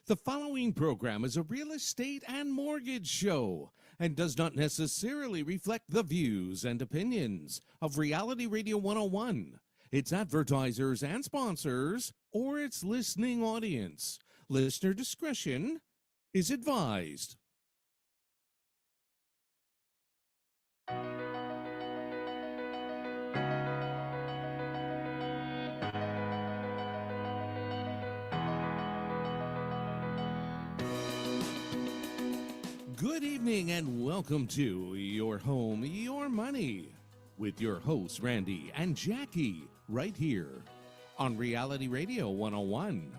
The following program is a real estate and mortgage show and does not necessarily reflect the views and opinions of Reality Radio 101, its advertisers and sponsors, or its listening audience. Listener discretion is advised. Good evening and welcome to Your Home, Your Money with your hosts Randy and Jackie right here on Reality Radio 101.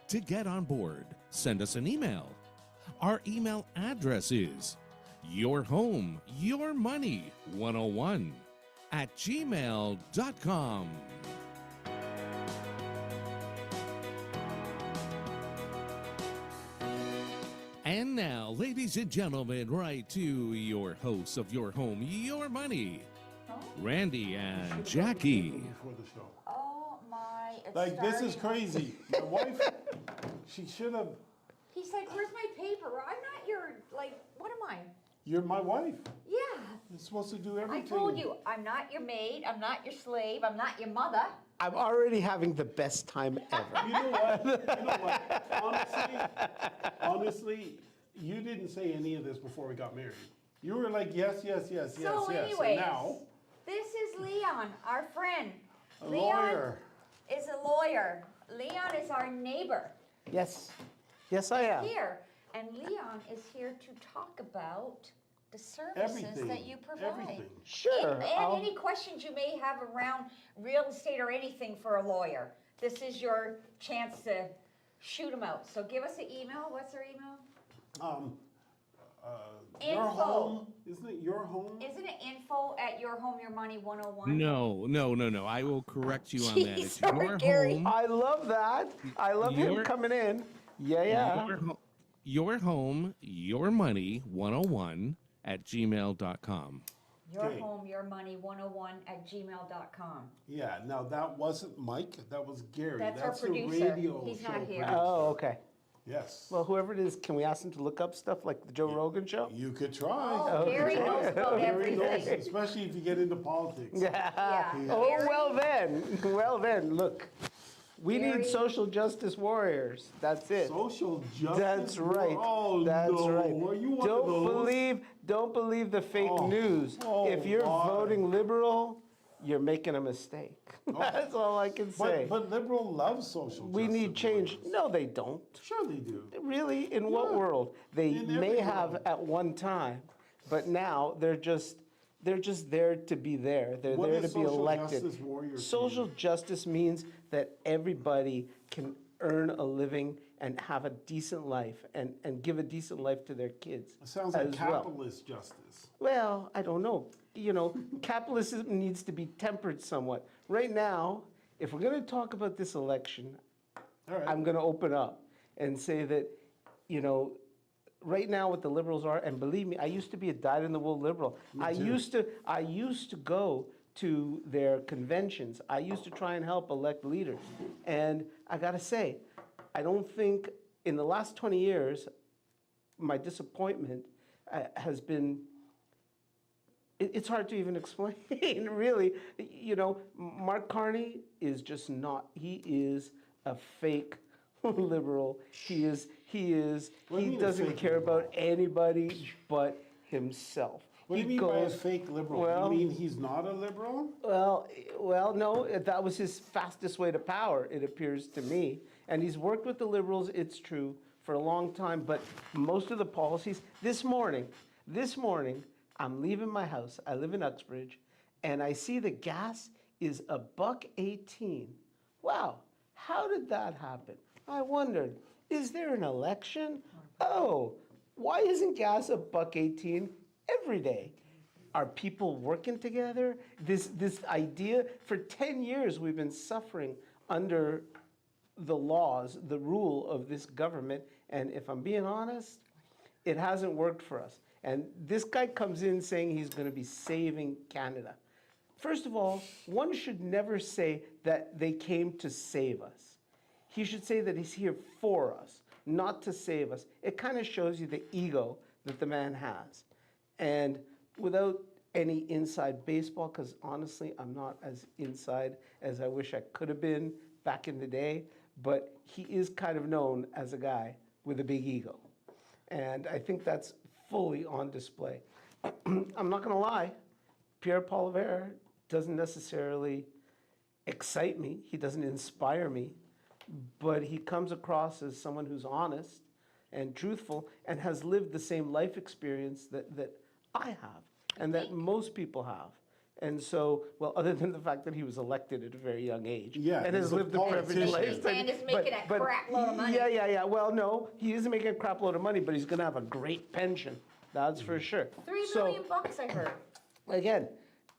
To get on board, send us an email. Our email address is yourhomeyourmoney101@gmail.com. And now, ladies and gentlemen, right to your hosts of Your Home, Your Money, Randy and Jackie. Before the show. Oh my! It's Like, this is starting. crazy. My wife, she should have. He's like, "Where's my paper? I'm not your What am I?" You're my wife. Yeah. You're supposed to do I everything. told you, I'm not your maid. I'm not your slave. I'm not your mother. I'm already having the best time ever. You know what? Honestly, you didn't say any of this before we got married. You were like, yes, yes, yes, yes, So yes. anyways, And now, this is Leon, our friend. a Leon lawyer. is a lawyer. Leon is our neighbor Yes, yes, I am. here, and Leon is here to talk about the services Everything. that you provide. Everything. Sure. And any questions you may have around real estate or anything for a lawyer, this is your chance to shoot them out. So give us an email. What's our email? Your Info. home, isn't it your home? Isn't it info@yourhomeyourmoney101? No. I will correct you on that. Jeez, It's sorry, your Gary. home. I love that. I love him Your- coming in. Yeah. Your home, your money 101@gmail.com. Okay. Yourhomeyourmoney101@gmail.com. Yeah, now that wasn't Mike, that was Gary. That's our the producer. radio He's show not here. producer. Oh, okay. Yes. Well, whoever it is, can we ask him to look up stuff like the Joe Rogan show? You could try. Oh, Gary knows about Gary knows, everything. especially if you get into politics. Yeah. Oh, Gary- well then, look. We Gary- need social justice warriors. That's it. Social justice. That's right. Oh, That's no. right. Are you one of those? Don't believe the fake Oh. news. Oh, If you're my. voting liberal, you're making a mistake. That's all I can say. But liberal loves social We justice. need change. warriors. No, they don't. Sure they do. Really? In what Yeah. world? They In may every have world. at one time, but now they're just there to be there. They're What there does to be social elected. justice warriors Social mean? justice means that everybody can earn a living and have a decent life and give a decent life to their kids. It sounds like as well. capitalist justice. Well, I don't know. Capitalism needs to be tempered somewhat. Right now, if we're going to talk about this election, All right. I'm going to open up and say that, right now what the liberals are, and believe me, I used to be a dyed-in-the-wool liberal. I used to go to their conventions. I used to try and help elect leaders. And I got to say, I don't think in the last 20 years, my disappointment has been, it's hard to even explain, really. Mark Carney is just not, he is a fake liberal. He What do you mean a doesn't fake care liberal? about anybody but himself. What do you He mean by a goes- fake liberal? well- you mean he's not a liberal? Well, no, that was his fastest way to power, it appears to me. And he's worked with the liberals, it's true, for a long time, but most of the policies, this morning, I'm leaving my house, I live in Uxbridge, and I see the gas is $1.18. Wow, how did that happen? I wondered, is there an election? Oh, why isn't gas $1.18 every day? Are people working together? This idea, for 10 years we've been suffering under the laws, the rule of this government, and if I'm being honest, it hasn't worked for us. And this guy comes in saying he's going to be saving Canada. First of all, one should never say that they came to save us. He should say that he's here for us. not to save us. It kind of shows you the ego that the man has. And without any inside baseball, because honestly, I'm not as inside as I wish I could have been back in the day, but he is kind of known as a guy with a big ego. And I think that's fully on display. I'm not going to lie, Pierre Poilievre doesn't necessarily excite me. He doesn't inspire me, but he comes across as someone who's honest and truthful and has lived the same life experience that I have and that most people have. And so, well, other than the fact that he was elected at a very young age Yeah, and he's has a lived a privileged politician. life. And is making a crap load of money. Yeah. Well, no, he isn't making a crap load of money, but he's going to have a great pension. That's for sure. $3 So, million bucks, I heard. again,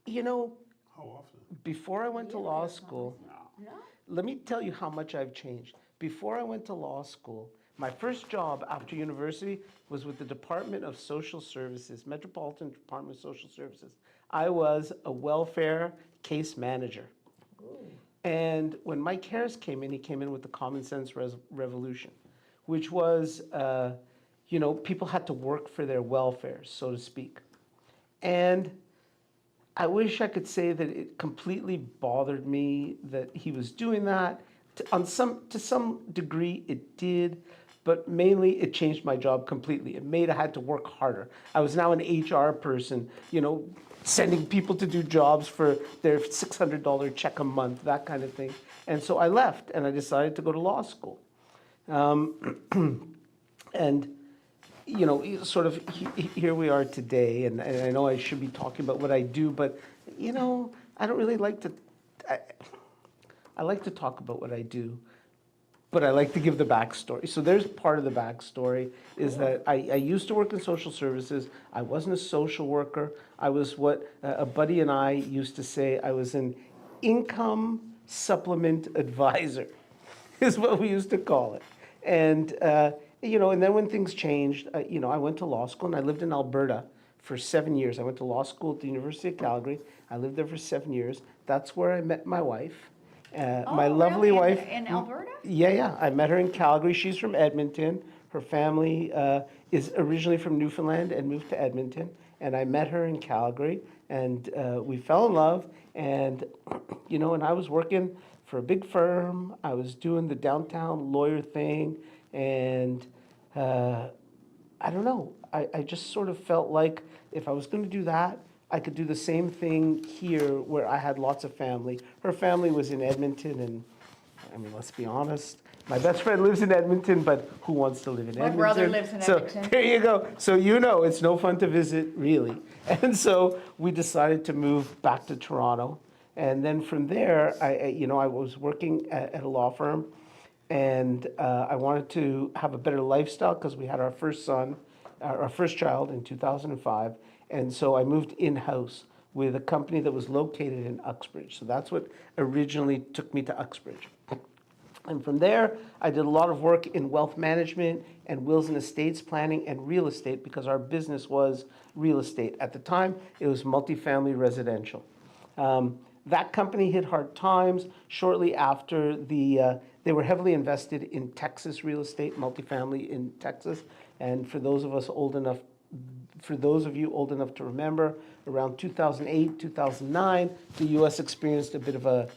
you know, How often? before I went to law school, No? let me tell you how much I've changed. Before I went to law school, my first job after university was with the Department of Social Services, Metropolitan Department of Social Services. I was a welfare case manager. And when Mike Harris came in, he came in with the Common Sense Revolution, which was, people had to work for their welfare, so to speak. And I wish I could say that it completely bothered me that he was doing that. To some degree, it did, but mainly it changed my job completely. It made I had to work harder. I was now an HR person, sending people to do jobs for their $600 check a month, that kind of thing. And so I left and I decided to go to law school. And sort of here we are today, and I know I should be talking about what I do, but, I don't really like to, I like to talk about what I do, but I like to give the backstory. So there's part of the backstory is that I used to work in social services. I wasn't a social worker. I was what a buddy and I used to say, I was an income supplement advisor, is what we used to call it. And, and then when things changed, I went to law school and I lived in Alberta for 7 years. I went to law school at the University of Calgary. I lived there for 7 years. That's where I met my wife. My lovely really? wife. In Alberta? Yeah. I met her in Calgary. She's from Edmonton. Her family is originally from Newfoundland and moved to Edmonton. And I met her in Calgary, and we fell in love. And, and I was working for a big firm. I was doing the downtown lawyer thing. And I don't know. I just sort of felt like if I was going to do that, I could do the same thing here where I had lots of family. Her family was in Edmonton, and I mean, let's be honest. My best friend lives in Edmonton, but who wants to live in Edmonton? My brother lives in Edmonton. So there you go. So it's no fun to visit, really. And so we decided to move back to Toronto. And then from there, I was working at a law firm, and I wanted to have a better lifestyle because we had our first son, our first child in 2005. And so I moved in-house with a company that was located in Uxbridge. So that's what originally took me to Uxbridge. And from there, I did a lot of work in wealth management and wills and estates planning and real estate because our business was real estate. At the time, it was multifamily residential. That company hit hard times. Shortly after, they were heavily invested in Texas real estate, multifamily in Texas. And for those of you old enough to remember, around 2008, 2009, the U.S. experienced a bit of a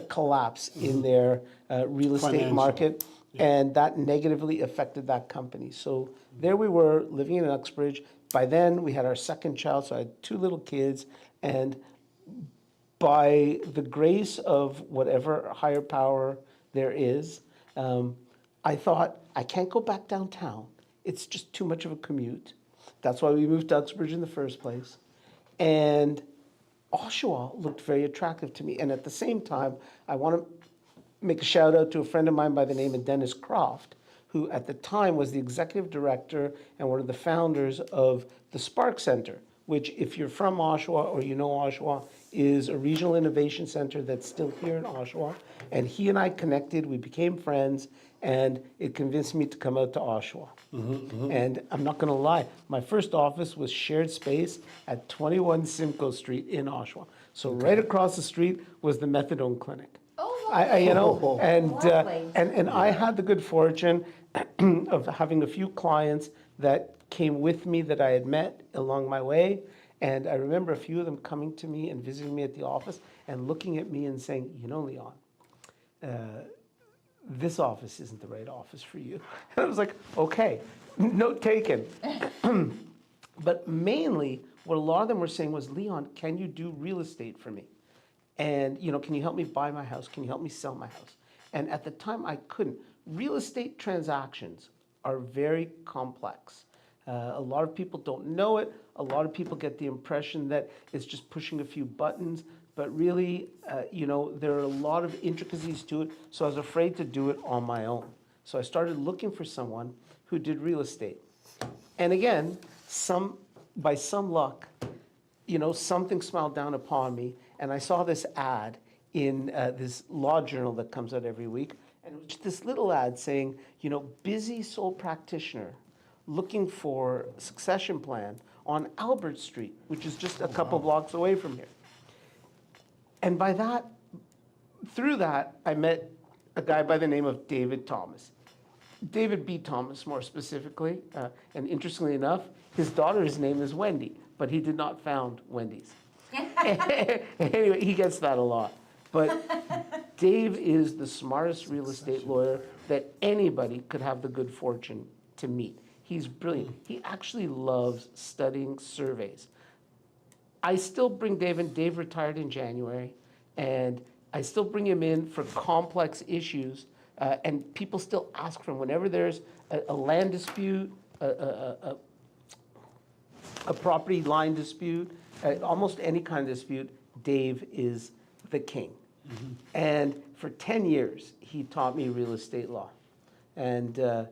collapse in their real estate Financial. market, and that negatively affected that company. So there we were, living in Uxbridge. By then, we had our second child, so I had 2 little kids, and by the grace of whatever higher power there is, I thought, I can't go back downtown. It's just too much of a commute. That's why we moved to Uxbridge in the first place. And Oshawa looked very attractive to me. And at the same time, I want to make a shout out to a friend of mine by the name of Dennis Croft, who at the time was the executive director and one of the founders of the Spark Center, which, if you're from Oshawa or you know Oshawa, is a regional innovation center that's still here in Oshawa. And he and I connected, we became friends, and it convinced me to come out to Oshawa. And I'm not gonna lie, my first office was shared space at 21 Simcoe Street in Oshawa. So right across the street was the methadone clinic. Oh, you know, Lovely. and I had the good fortune of having a few clients that came with me that I had met along my way. And I remember a few of them coming to me and visiting me at the office and looking at me and saying, you know, Leon, this office isn't the right office for you. And I was like, okay, note taken. But mainly, what a lot of them were saying was, Leon, can you do real estate for me? And, you know, can you help me buy my house? Can you help me sell my house? And at the time, I couldn't. Real estate transactions are very complex. A lot of people don't know it. A lot of people get the impression that it's just pushing a few buttons. But really, you know, there are a lot of intricacies to it. So I was afraid to do it on my own. So I started looking for someone who did real estate. And again, by some luck, you know, something smiled down upon me, and I saw this ad in this law journal that comes out every week, and it was just this little ad saying, you know, busy sole practitioner looking for succession plan on Albert Street, which is just a couple blocks away from here. And through that, I met a guy by the name of David Thomas. David B. Thomas, more specifically, and interestingly enough, his daughter's name is Wendy, but he did not found Wendy's. Anyway, he gets that a lot. But Dave is the smartest real estate lawyer that anybody could have the good fortune to meet. He's brilliant. He actually loves studying surveys. I still bring Dave in. Dave retired in January, and I still bring him in for complex issues, and people still ask for him. Whenever there's a land dispute, a property line dispute, almost any kind of dispute, Dave is the king. And for 10 years, he taught me real estate law. And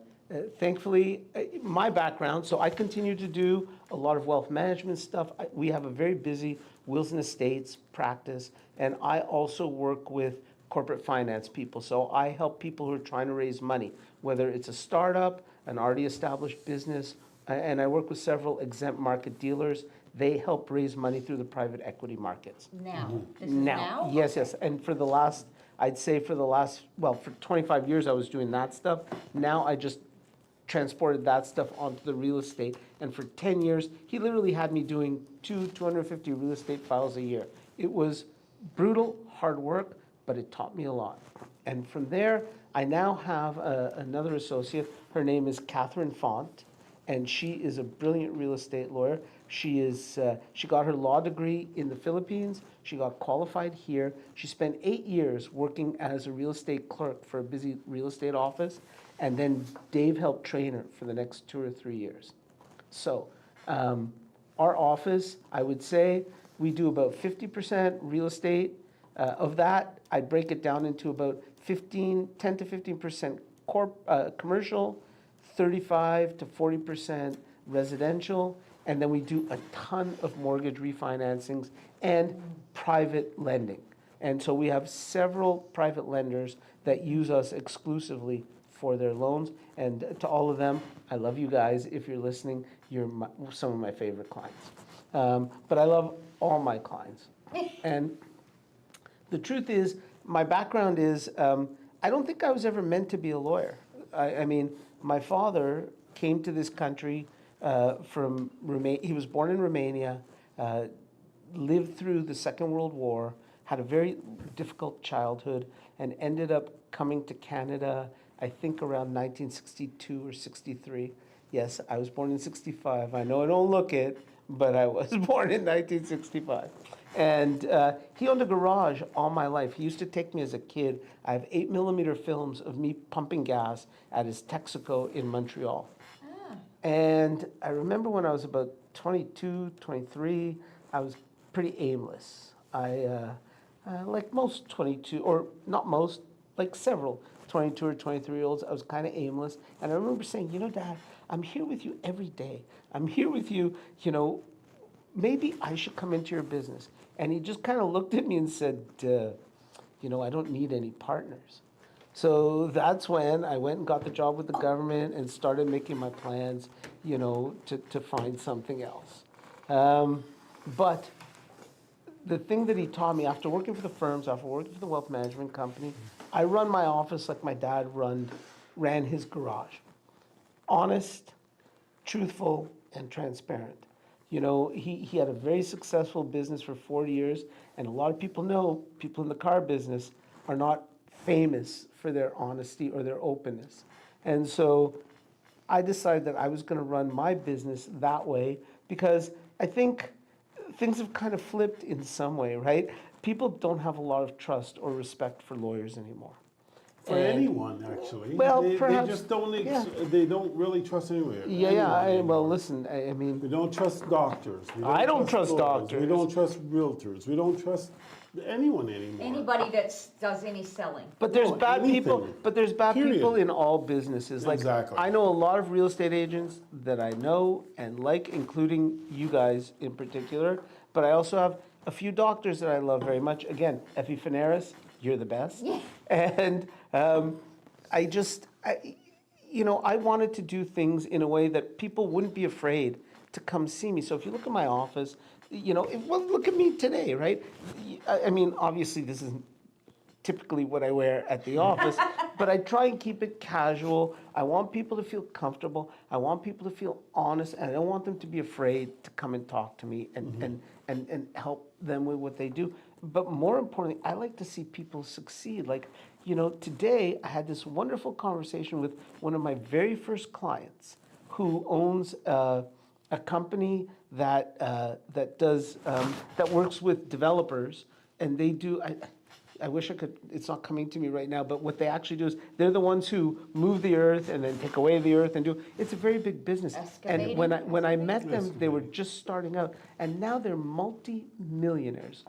thankfully, my background, so I continue to do a lot of wealth management stuff. We have a very busy wills and estates practice, and I also work with corporate finance people. So I help people who are trying to raise money, whether it's a startup, an already established business, and I work with several exempt market dealers. They help raise money through the private equity markets. Now, this is now? Yes, yes, and for the last, I'd say well, for 25 years I was doing that stuff. Now I just transported that stuff onto the real estate, and for 10 years, he literally had me doing 250 real estate files a year. It was brutal, hard work, but it taught me a lot. And from there, I now have another associate. Her name is Catherine Font, and she is a brilliant real estate lawyer. She got her law degree in the Philippines. She got qualified here. She spent 8 years working as a real estate clerk for a busy real estate office. And then Dave helped train her for the next 2 or 3 years. So our office, I would say, we do about 50% real estate. Of that, I break it down into about 10 to 15% commercial, 35 to 40% residential, and then we do a ton of mortgage refinancings and private lending. And so we have several private lenders that use us exclusively for their loans. And to all of them, I love you guys. If you're listening, you're some of my favorite clients. But I love all my clients. And the truth is, my background is, I don't think I was ever meant to be a lawyer. I mean, my father came to this country from Romania. He was born in Romania, lived through the Second World War, had a very difficult childhood, and ended up coming to Canada, I think around 1962 or 63. Yes, I was born in 65. I know I don't look it, but I was born in 1965. And he owned a garage all my life. He used to take me as a kid. I have 8mm films of me pumping gas at his Texaco in Montreal. And I remember when I was about 22, 23, I was pretty aimless. Like most 22, or not most, like several 22 or 23-year-olds, I was kind of aimless. And I remember saying, you know, Dad, I'm here with you every day. I'm here with you, you know, maybe I should come into your business. And he just kind of looked at me and said, you know, I don't need any partners. So that's when I went and got the job with the government and started making my plans, you know, to find something else. But the thing that he taught me after working for the firms, after working for the wealth management company, I run my office like my dad ran his garage. Honest, truthful, and transparent. You know, he had a very successful business for 40 years, and a lot of people know, people in the car business are not famous for their honesty or their openness. And so I decided that I was gonna run my business that way because I think things have kind of flipped in some way, right? People don't have a lot of trust or respect for lawyers anymore. For And- anyone, actually. Well, They perhaps- just don't, yeah. they don't really trust anyone. Well, anymore. listen, I mean, We don't trust doctors. We I don't trust lawyers. doctors. We don't trust realtors. We don't trust anyone anymore. Anybody that does any selling. but there's No, bad people, anything. but there's bad Period. people in all businesses. Like, Exactly. I know a lot of real estate agents that I know and like, including you guys in particular, but I also have a few doctors that I love very much. Again, Effie Finaris, you're the best. And I wanted to do things in a way that people wouldn't be afraid to come see me. So if you look at my office, well, look at me today, right? I mean, obviously, this isn't typically what I wear at the office, but I try and keep it casual. I want people to feel comfortable. I want people to feel honest, and I don't want them to be afraid to come and talk to me and help them with what they do. But more importantly, I like to see people succeed. Like, today I had this wonderful conversation with one of my very first clients who owns a company that works with developers, and they do. I wish I could, it's not coming to me right now, but what they actually do is they're the ones who move the earth and then take away the earth and it's a very big business. And when I met them, they were just starting out, and now they're multi-millionaires.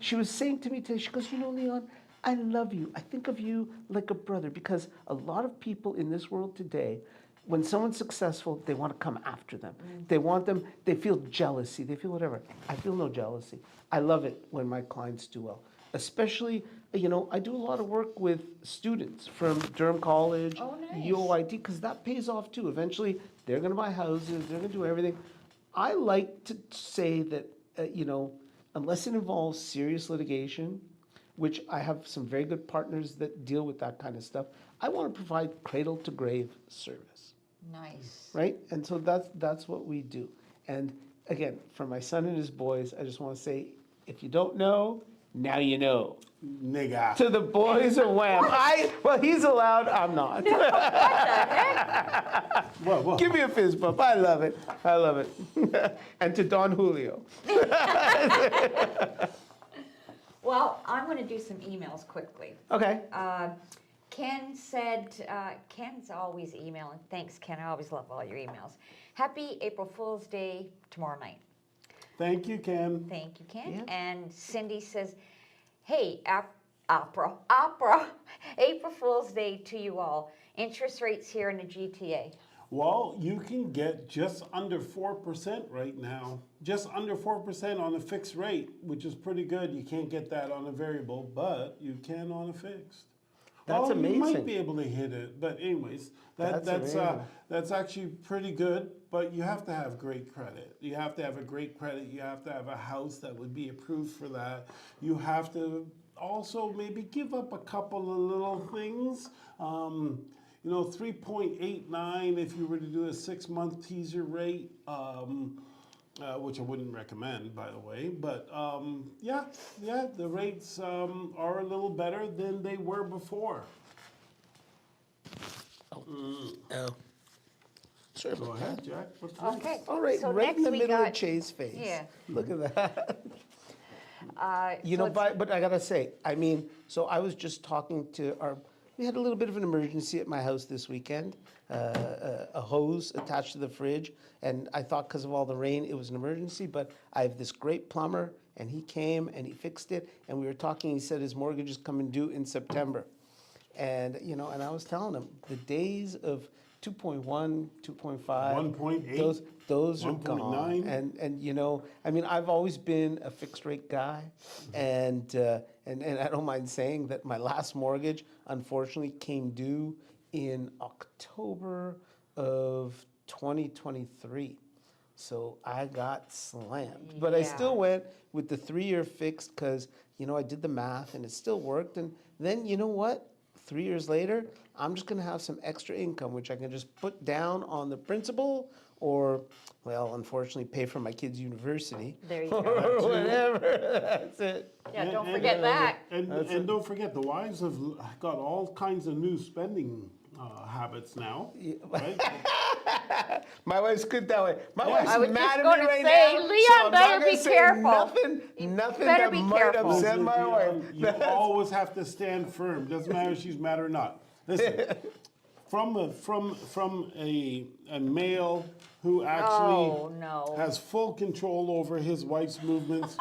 She was saying to me today, she goes, Leon, I love you. I think of you like a brother, because a lot of people in this world today, when someone's successful, they want to come after them. They feel jealousy, they feel whatever. I feel no jealousy. I love it when my clients do well. Especially, I do a lot of work with students from Durham College, Oh, nice. UOIT, because that pays off too. Eventually, they're going to buy houses, they're going to do everything. I like to say that, unless it involves serious litigation, which I have some very good partners that deal with that kind of stuff, I want to provide cradle to grave service. Nice. Right? And so that's what we do. And again, for my son and his boys, I just want to say, if you don't know, now you know. Nigga. To the boys of Wham. He's allowed, I'm not. Well, Give me a fist bump. I love it. I love it. And to Don Julio. Well, I'm going to do some emails quickly. Okay. Ken said, Ken's always emailing. Thanks, Ken. I always love all your emails. Happy April Fool's Day tomorrow night. Thank you, Ken. Thank you, Ken. Yeah. And Cindy says, hey, opera, April Fool's Day to you all. Interest rates here in the GTA. Well, you can get just under 4% right now. Just under 4% on a fixed rate, which is pretty good. You can't get that on a variable, but you can on a fixed. That's You might amazing. be able to hit it, but anyways, That's amazing. that's actually pretty good. But you have to have great credit. You have to have a great credit. You have to have a house that would be approved for that. You have to also maybe give up a couple of little things. 3.89 if you were to do a 6-month teaser rate, which I wouldn't recommend, by the way. But the rates are a little better than they were before. Sorry Go about ahead, that. Jack. What's Okay. next? All right, So right in next the we middle got- of Che's face. Yeah. Look at that. So it's- But I gotta say, so I was just talking to we had a little bit of an emergency at my house this weekend, a hose attached to the fridge, and I thought because of all the rain, it was an emergency, but I have this great plumber, and he came and he fixed it, and we were talking, he said his mortgage is coming due in September. And, and I was telling him, the days of 2.1, 2.5. 1.8, Those are gone. 1.9. And I've always been a fixed rate guy, and I don't mind saying that my last mortgage unfortunately came due in October of 2023. So I got slammed. But I Yeah. still went with the 3-year fix because, I did the math and it still worked. And then, you know what? 3 years later, I'm just going to have some extra income, which I can just put down on the principal or, well, unfortunately, pay for my kids' university. There you go. Or whatever. That's it. Yeah, don't And- forget and- that. And don't forget, the wives have got all kinds of new spending habits now, right? My wife's good that way. My Yeah. wife's I was mad just at me gonna right say, now. Leon so I'm not better gonna be say careful. Nothing, You nothing better that be might careful. upset Listen, my wife. You always have to stand firm. Doesn't matter if she's mad or not. Listen, from a male who actually Oh, no. has full control over his wife's movements,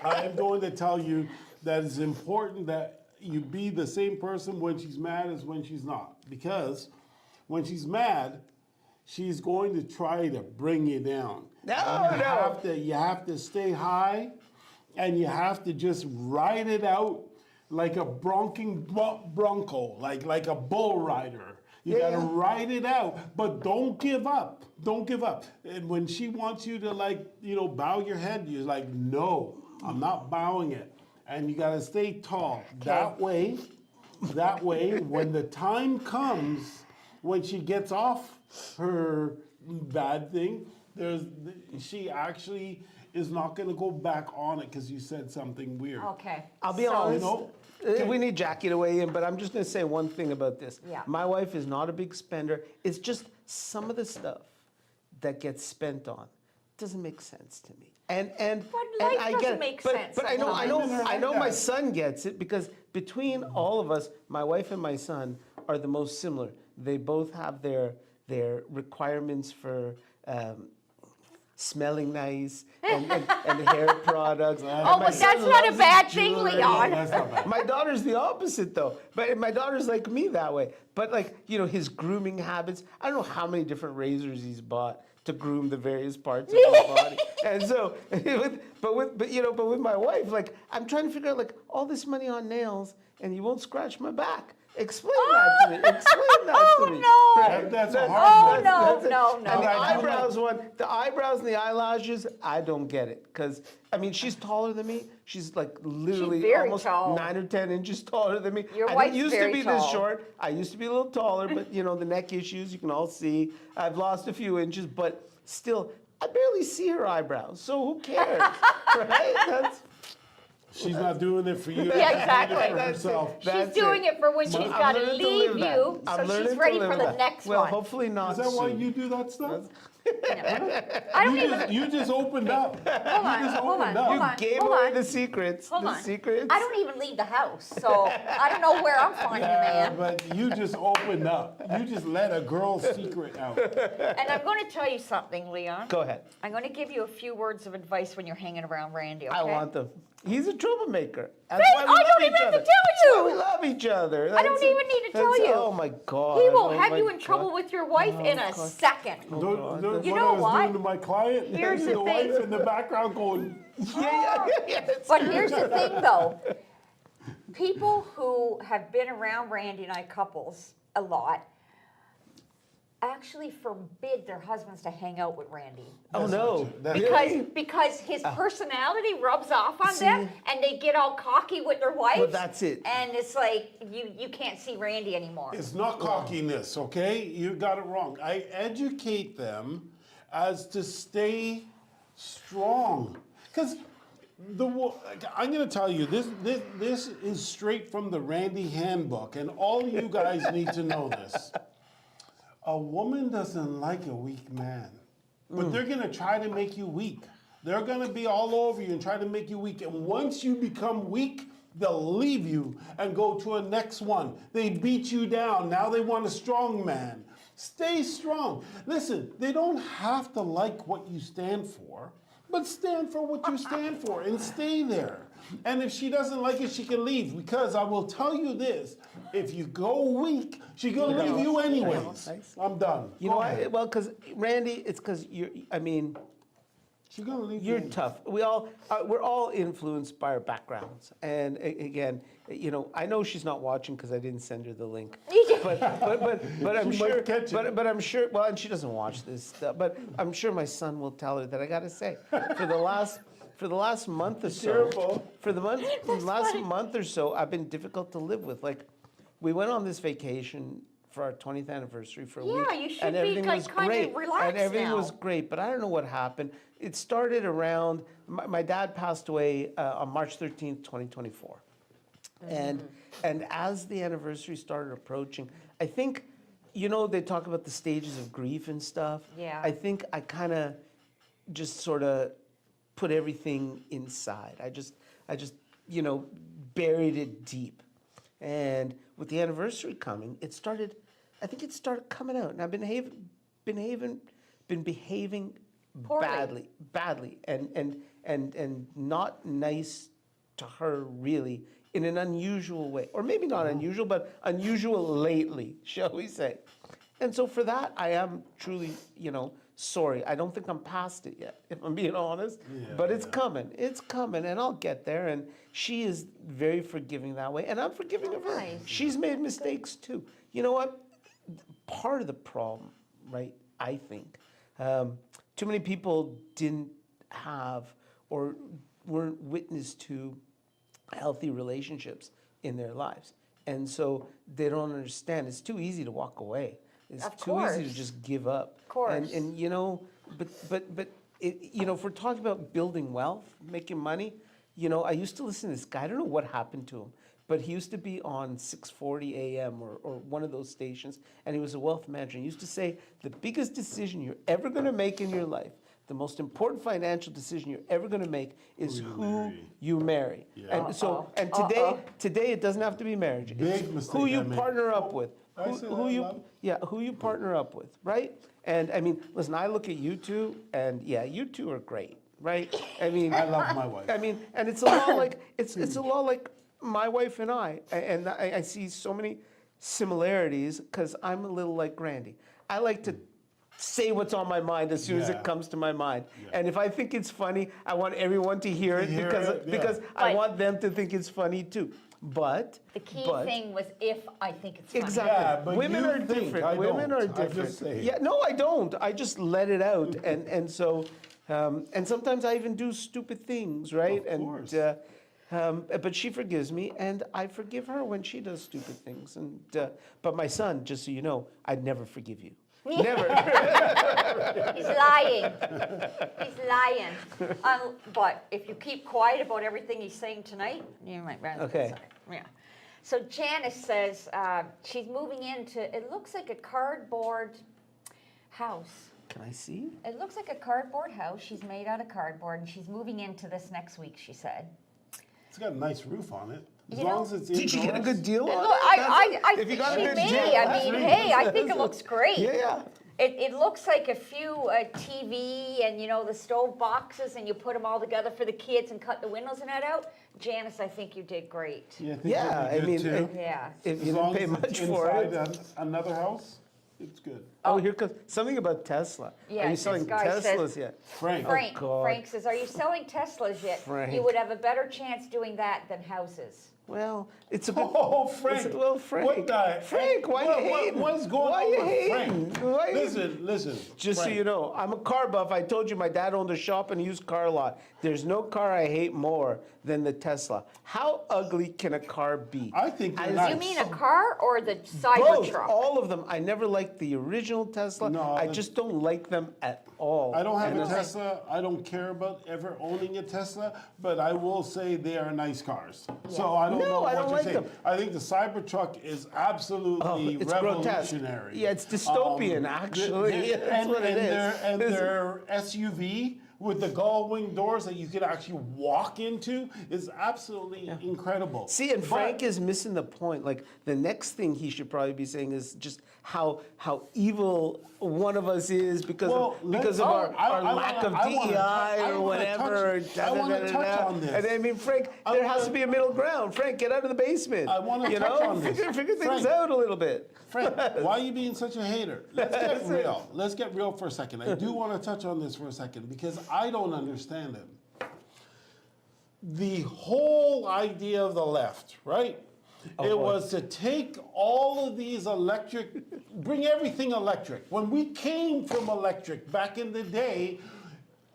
I am going to tell you that it's important that you be the same person when she's mad as when she's not. Because when she's mad, she's going to try to bring you down. You have to stay high, and you have to just ride it out like a bronco, like a bull rider. You gotta ride it out, but don't give up. Don't give up. And when she wants you to bow your head, you're like, no, I'm not bowing it. And you gotta stay tall. That way, when the time comes, when she gets off her bad thing, she actually is not gonna go back on it because you said something weird. Okay. I'll be So- honest. know, We need Jackie to weigh in, but I'm just going to say one thing about this. Yeah. My wife is not a big spender. It's just some of the stuff that gets spent on doesn't make sense to me. And life I doesn't get it. make but, sense But I sometimes. know my son gets it because between all of us, my wife and my son are the most similar. They both have their requirements for smelling nice and hair products. Oh, but that's not a bad thing, Leon. That's not bad. My daughter's the opposite, though. But my daughter's like me that way. But his grooming habits. I don't know how many different razors he's bought to groom the various parts of his body. And so, but with my wife, I'm trying to figure out all this money on nails, and you won't scratch my back. Explain that to me. Explain that to me. Oh, Right? no. That's a Oh, hard one. no, it. no, And no. the I do eyebrows one, the eyebrows and the eyelashes, I don't get it. Because, she's taller than me. She's literally very almost tall. 9 or 10 inches taller than me. Your I wife's didn't used very to be tall. this short. I used to be a little taller, but the neck issues, you can all see. I've lost a few inches, but still, I barely see her eyebrows. So who cares? Right? She's not doing it for you. Yeah, She's doing it exactly. for herself. She's doing it for when she's I'm got to learning to leave live that. you, I'm so learning she's to ready live for the that. next Well, one. hopefully not Is that why soon. you do that stuff? I don't even. You just opened up. Hold on, You just hold on, opened up. hold on. Gave hold away on. the secrets. Hold the on. secrets. I don't even leave the house, so I don't know where I'm finding Yeah, the man. but you just opened up. You just let a girl's secret out. And I'm going to tell you something, Leon. Go ahead. I'm going to give you a few words of advice when you're hanging around Randy, okay? I want them. He's a troublemaker. That's Right? why we I love don't each even have to other. tell That's why you. we love each other. I don't even need to tell That's- you. Oh my God. He will oh have my you in trouble God. with your wife in a second. Don't You what know I was what? doing to my client. Here's the the wife thing. in the background going. Yeah. But here's the thing, though. People who have been around Randy and I couples a lot actually forbid their husbands to hang out with Randy. Oh no. Because his personality rubs off on them and they get all cocky with their wives. Well, that's it. And it's like you can't see Randy anymore. It's not cockiness, okay? You got it wrong. I educate them as to stay strong. Because I'm going to tell you, this is straight from the Randy Handbook, and all you guys need to know this. A woman doesn't like a weak man, but they're going to try to make you weak. They're going to be all over you and try to make you weak. And once you become weak, they'll leave you and go to a next one. They beat you down. Now they want a strong man. Stay strong. Listen, they don't have to like what you stand for, but stand for what you stand for and stay there. And if she doesn't like it, she can leave. Because I will tell you this, if you go weak, she's going to leave you anyways. I'm done. You know why? Well, because Randy, it's because She's gonna leave. You're the- tough. We're all influenced by our backgrounds. And again, I know she's not watching because I didn't send her the link. But I'm She sure. might catch it. But I'm sure. Well, and she doesn't watch this stuff. But I'm sure my son will tell her that I got to say, for the last month or so, Careful. for the last month or so, I've been difficult to live with. Like, we went on this vacation for our 20th anniversary for a week. Yeah, you should and be, everything like, was kinda great. relaxed And everything now. was great, but I don't know what happened. It started around, my dad passed away on March 13th, 2024. And as the anniversary started approaching, I think, they talk about the stages of grief and stuff. Yeah. I think I kind of just sort of put everything inside. I just buried it deep. And with the anniversary coming, I think it started coming out. And I've been behaving Poorly. badly, and not nice to her really, in an unusual way. Or maybe not unusual, but unusual lately, shall we say. And so for that, I am truly, sorry. I don't think I'm past it yet, if I'm being honest. But it's coming. It's coming, and I'll get there. And she is very forgiving that way, and I'm forgiving of her. Nice. She's made mistakes too. You know what? Part of the problem, right, I think, too many people didn't have or weren't witness to healthy relationships in their lives. And so they don't understand. It's too easy to walk away. It's Of too easy to course. just give up. Of course. And but if we're talking about building wealth, making money, I used to listen to this guy. I don't know what happened to him, but he used to be on 640 AM or one of those stations, and he was a wealth manager. He used to say, the biggest decision you're ever going to make in your life, the most important financial decision you're ever going to make is who you marry. Yeah. And so, and today it doesn't have to be marriage. It's Big mistake who you I made. partner up with. I say Who that you, loud. who you partner up with, right? And I mean, listen, I look at you two, and yeah, you two are great, right? I mean, I love my wife. I mean, and it's a lot like it's a lot like my wife and I see so many similarities because I'm a little like Grandy. I like to say what's on my mind as soon as Yeah. it comes to my mind, and if I think it's funny, I want everyone to hear it Hear because it, yeah. because I But- want them to think it's funny too. But The key but, thing was if I think it's funny. Exactly. Yeah, but Women you are think different. I Women don't. are I different. just say it. Yeah, no, I don't. I just let it out, and so, and sometimes I even do stupid things, right? Of course. But she forgives me, and I forgive her when she does stupid things. And but my son, just so you know, I'd never forgive you. Never. He's lying. He's lying. But if you keep quiet about everything he's saying tonight, you might rather. Okay. Yeah. So Janice says she's moving into, it looks like a cardboard house. Can I see? It looks like a cardboard house. She's made out of cardboard, and she's moving into this next week, she said. It's got a nice roof on it. As You long know- as it's Did you get a indoors. good deal on Look, it? I If you think got a she good may. deal, I that's mean, really hey, I good. think it looks great. Yeah. It looks like a few TV and, the stove boxes, and you put them all together for the kids and cut the windows and that out. Janice, I think you did great. Yeah, I think Yeah, that'd be I good mean, too. Yeah. If As you long didn't pay as it's much for inside it. another house, it's good. Oh, here comes something about Tesla. Yeah, Are you this selling guy Teslas says- yet? Frank. Frank, God. Frank says, are you selling Teslas yet? Frank. You would have a better chance doing that than houses. Well, it's a bit. Oh, Frank. Well, Frank. What the Frank, why you hating? What's going Why on you with hating? Frank? Why you- Listen. Just so Frank. you know, I'm a car buff. I told you my dad owned a shop and used car lot. There's no car I hate more than the Tesla. How ugly can a car be? I think they're As- nice. You mean a car or the Both, Cybertruck? all of them. I never liked the original Tesla. No, I the- just don't like them at all. I don't have And a it's- Tesla. I don't care about ever owning a Tesla, but I will say they are nice cars. So I don't No, know I what don't you're like saying. them. I think the Cybertruck is absolutely It's grotesque. revolutionary. Yeah, it's dystopian, actually. That's what it is. And It's- their SUV with the gull wing doors that you can actually walk into is absolutely incredible. See, and But- Frank is missing the point. Like the next thing he should probably be saying is just how evil one of us is because Well, of our lack of DEI or whatever. I want to touch on this. And I mean, Frank, I there wanna- has to be a middle ground. Frank, get out of the basement. I wanna you touch know, on this. figure things Frank. out a little bit. Frank, why are you being such a hater? Let's get real. Let's get real for a second. I do want to touch on this for a second because I don't understand it. The whole idea of the left, right? It was to take all of these bring everything electric. When we came from electric back in the day,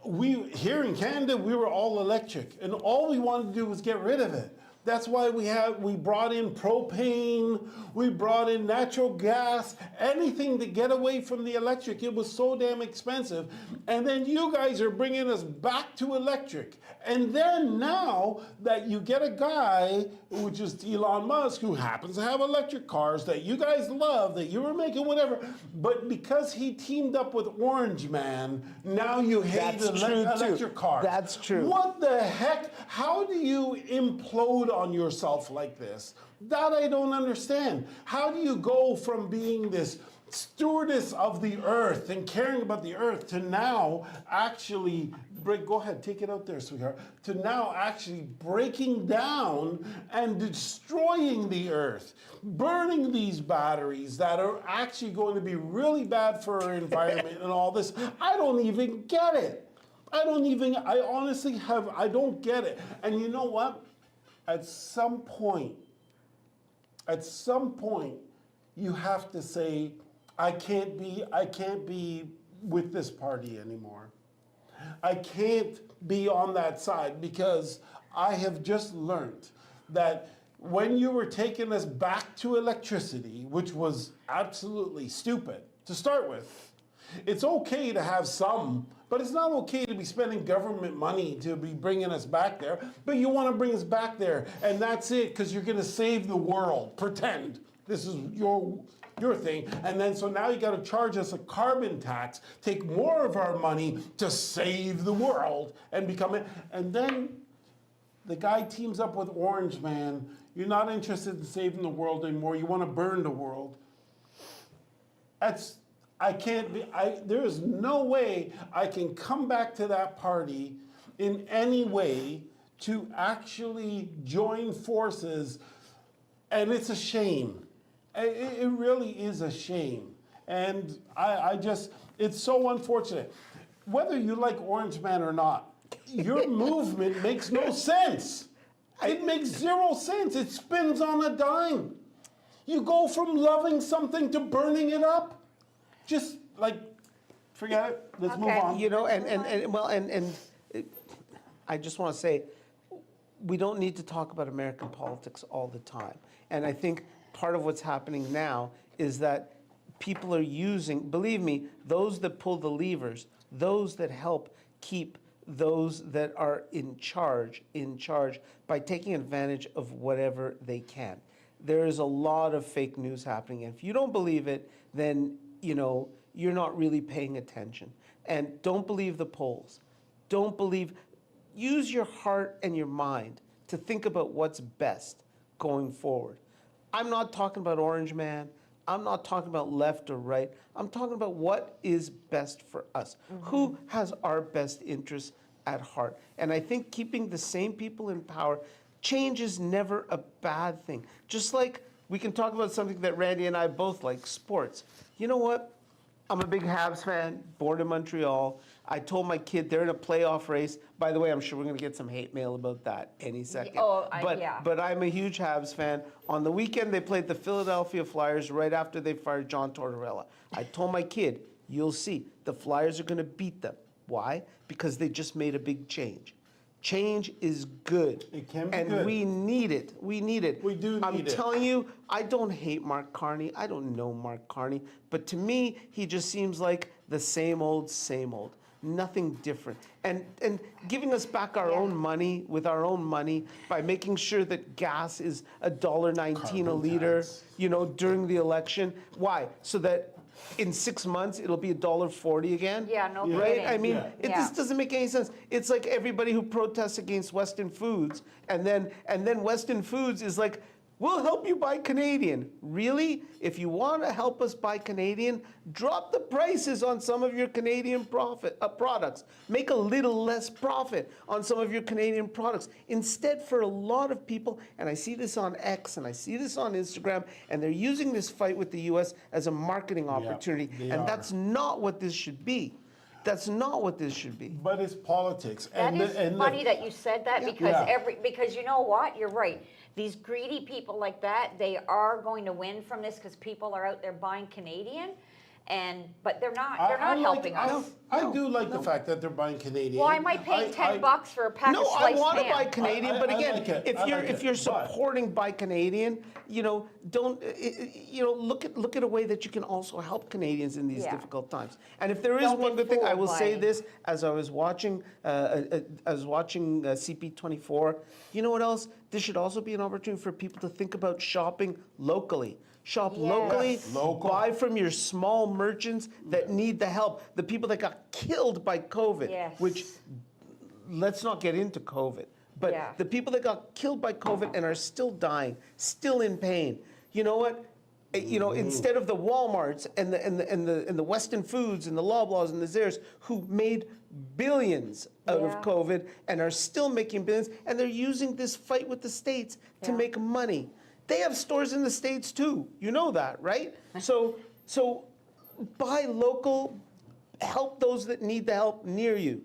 here in Canada, we were all electric, and all we wanted to do was get rid of it. That's why we brought in propane, we brought in natural gas, anything to get away from the electric. It was so damn expensive. And then you guys are bringing us back to electric. And then now that you get a guy, which is Elon Musk, who happens to have electric cars that you guys love, that you were making whatever, but because he teamed up with Orange Man, now you hate electric cars. That's true. What the heck? How do you implode on yourself like this? That I don't understand. How do you go from being this stewardess of the earth and caring about the earth to now actually go ahead, take it out there, sweetheart, to now actually breaking down and destroying the earth, burning these batteries that are actually going to be really bad for our environment and all this? I don't even get it. I honestly I don't get it. And you know what? At some point, you have to say, I can't be with this party anymore. I can't be on that side, because I have just learned that when you were taking us back to electricity, which was absolutely stupid to start with, it's okay to have some, but it's not okay to be spending government money to be bringing us back there. But you want to bring us back there, and that's it, because you're going to save the world. Pretend this is your thing, and then so now you got to charge us a carbon tax, take more of our money to save the world, and become it. And then the guy teams up with Orange Man. You're not interested in saving the world anymore. You want to burn the world. There is no way I can come back to that party in any way to actually join forces, and it's a shame. It really is a shame. And it's so unfortunate. Whether you like Orange Man or not, your movement makes no sense. It makes zero sense. It spins on a dime. You go from loving something to burning it up. Just forget it. Let's move on. You know, and I just want to say, we don't need to talk about American politics all the time. And I think part of what's happening now is that people are using, believe me, those that pull the levers, those that help keep those that are in charge by taking advantage of whatever they can. There is a lot of fake news happening. And if you don't believe it, then you're not really paying attention. And don't believe the polls. Use your heart and your mind to think about what's best going forward. I'm not talking about Orange Man. I'm not talking about left or right. I'm talking about what is best for us. Mm-hmm. Who has our best interests at heart? And I think keeping the same people in power, change is never a bad thing. Just like we can talk about something that Randy and I both like, sports. You know what? I'm a big Habs fan, born in Montreal. I told my kid they're in a playoff race. By the way, I'm sure we're going to get some hate mail about that any second. But I'm a huge Habs fan. On the weekend, they played the Philadelphia Flyers right after they fired John Tortorella. I told my kid, you'll see, the Flyers are going to beat them. Why? Because they just made a big change. Change is good. It can be and good. We need it. We need it. We do need I'm it. telling you, I don't hate Mark Carney. I don't know Mark Carney. But to me, he just seems like the same old, same old. Nothing different. And giving us back our own money with our own money by making sure that gas is $1.19 a liter, during the election. Why? So that in 6 months, it'll be $1.40 again? Yeah, no kidding. Right? I mean, Yeah. this doesn't make any sense. It's like everybody who protests against Weston Foods, and then Weston Foods is like, we'll help you buy Canadian. Really? If you want to help us buy Canadian, drop the prices on some of your Canadian products. Make a little less profit on some of your Canadian products. Instead, for a lot of people, and I see this on X and I see this on Instagram, and they're using this fight with the U.S. as a marketing opportunity. And that's not what this should be. That's not what this should be. But it's politics. That is funny that you said that because Yeah. because you know what? You're right. These greedy people like that, they are going to win from this because people are out there buying Canadian, but they're not helping us. I do like the fact that they're buying Canadian. Well, I might pay $10 for a pack No, of I sliced want to ham. buy Canadian, but I again, like it. I like if it, you're but- supporting Buy Canadian, don't look at a way that you can also help Canadians in these Yeah. difficult times. And if there is Don't one get good thing, I will fooled say by- this: as I was watching, CP24. You know what else? This should also be an opportunity for people to think about shopping locally. Shop Yes. locally, Yes, local. buy from your small merchants that need the help. The people that got killed by COVID, Yes. which let's not get into COVID, but Yeah. the people that got killed by COVID and are still dying, still in pain. You know what? Instead of the Walmarts and the Weston Foods and the Loblaws and the Zehrs who made billions out of Yeah. COVID and are still making billions, and they're using this fight with the states to Yeah. make money. They have stores in the states too. You know that, right? So buy local, help those that need the help near you.